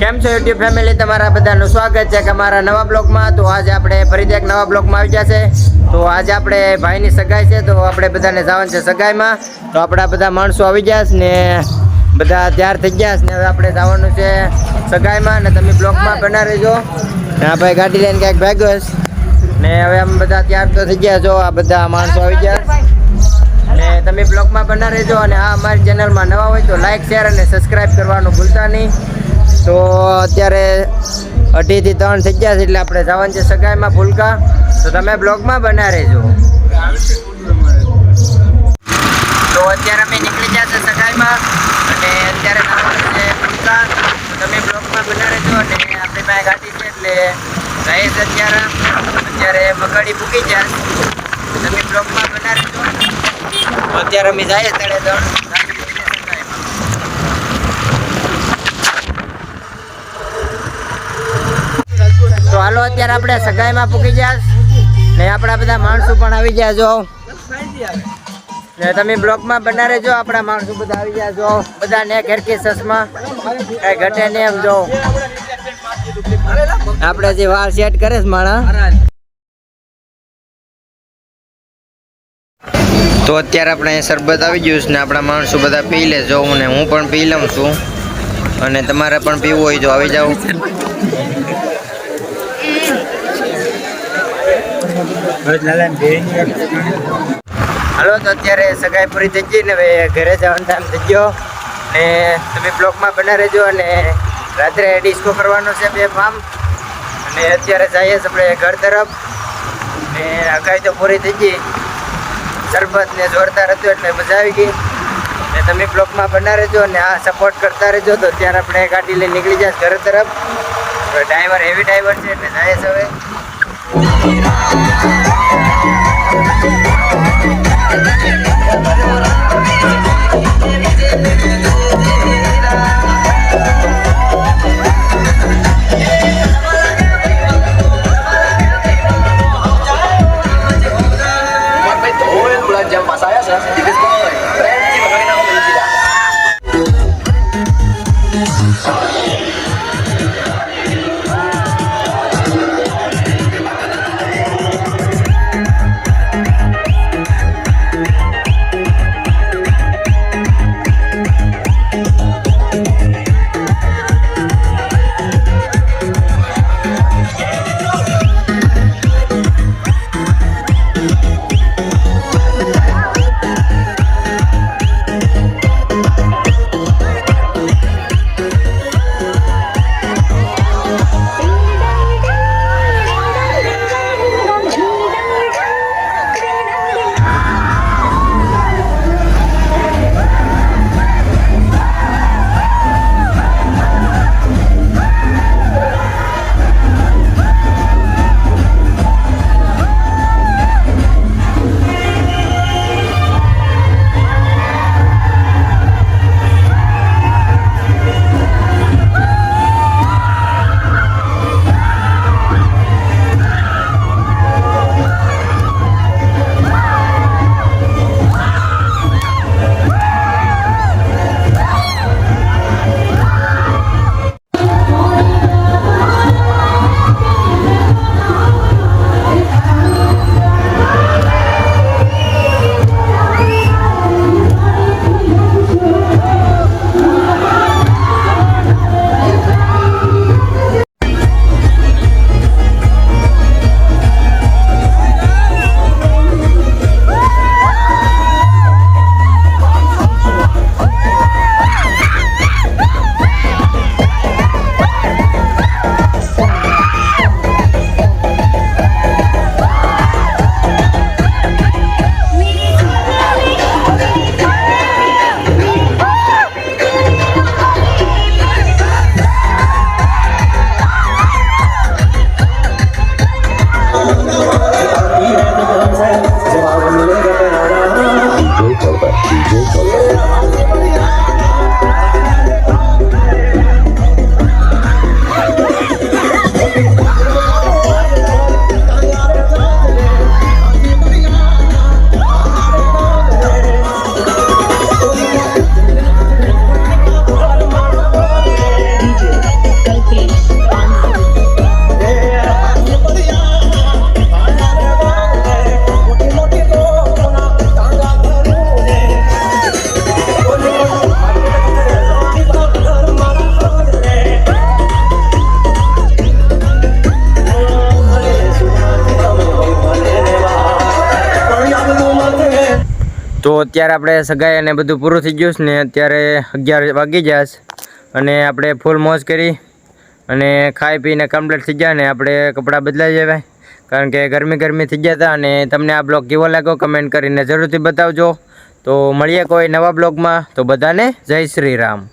કેમ છો YouTube family, તમારા બધાનું સ્વાગત છે કે અમારા નવા બ્લોગમાં। તો આજે આપણે ફરીથી એક નવા બ્લોગમાં આવી જશે। તો આજે આપણે ભાઈની સગાઈ છે, તો આપણે બધાને જવાનું છે સગાઈમાં। તો આપણા બધા માણસો આવી જશે ને બધા તૈયાર થઈ ગયા છે ને હવે આપણે જવાનું છે સગાઈમાં ને તમે બ્લોગમાં બના રહેજો। ને આ ભાઈ ગાડી લઈને ક્યાંક ભાગ્યો ને હવે આમ બધા તૈયાર તો થઈ ગયા છો, આ બધા માણસો આવી ગયા ને તમે બ્લોગમાં બના રહેજો। અને આ અમારી ચેનલમાં નવા હોય તો લાઈક શેર અને સબસ્ક્રાઈબ કરવાનું ભૂલતા નહીં। તો અત્યારે 2:30 થી 3 થઈ ગયા છે એટલે આપણે જવાનું છે સગાઈમાં ફૂલકા। તો તમે બ્લોગમાં બના રહેજો। તો અત્યારે અમે નીકળી ગયા છે સગાઈમાં અને અત્યારે જવાનું છે ફૂલકા। તો તમે બ્લોગમાં બના રહેજો અને આપણી પાસે ગાડી છે એટલે જાય છે અત્યારે મકડી પૂકી જાય। તમે બ્લોગમાં બના રહેજો। અત્યારે અમે જઈએ તળે તો હાલો અત્યારે આપણે સગાઈમાં પૂકી ગયા ને આપણા બધા માણસો પણ આવી ગયા છો ને તમે બ્લોગમાં બના રહેજો। આપણા માણસો બધા આવી ગયા છો, બધાને ઘેરકી સસમાં કઈ ઘટે નહીં એમ જો આપણે જે વાળ સેટ કરે છે માણા। તો અત્યારે આપણે શરબત આવી ગયું છે ને આપણા માણસો બધા પી લેજો ને હું પણ પી લઉં છું અને તમારે પણ પીવું હોય તો આવી જાઓ। હાલો તો અત્યારે સગાઈ પૂરી થઈ ગઈ ને હવે ઘરે જવાનો ટાઈમ થઈ ગયો ને તમે બ્લોગમાં બના રહેજો। અને રાત્રે ડિસ્કો કરવાનો છે 2 ફાર્મ અને અત્યારે જઈએ આપણે ઘર તરફ ને અગાઈ તો પૂરી થઈ ગઈ, શરબત ને જોરદાર હતું એટલે મજા આવી ગઈ ને તમે બ્લોગમાં બના રહેજો અને આ સપોર્ટ કરતા રહેજો। તો અત્યારે આપણે ગાડી લઈને નીકળી જાય ઘર તરફ। ડ્રાઈવર હેવી ડ્રાઈવર છે એટલે જાય છે હવે। અત્યારે આપણે સગાઈ અને બધું પૂરું થઈ ગયું છે ને અત્યારે 11 વાગી ગયા છે અને આપણે ફૂલ મોજ કરી અને ખાઈ પીને કમ્પ્લીટ થઈ ગયા ને આપણે કપડાં બદલાઈ જવાય કારણ કે ગરમી થઈ ગયા હતા. અને તમને આ બ્લોગ કેવો લાગ્યો કમેન્ટ કરીને જરૂરથી બતાવજો. તો મળીએ કોઈ નવા બ્લોગમાં. તો બધાને જય શ્રી રામ.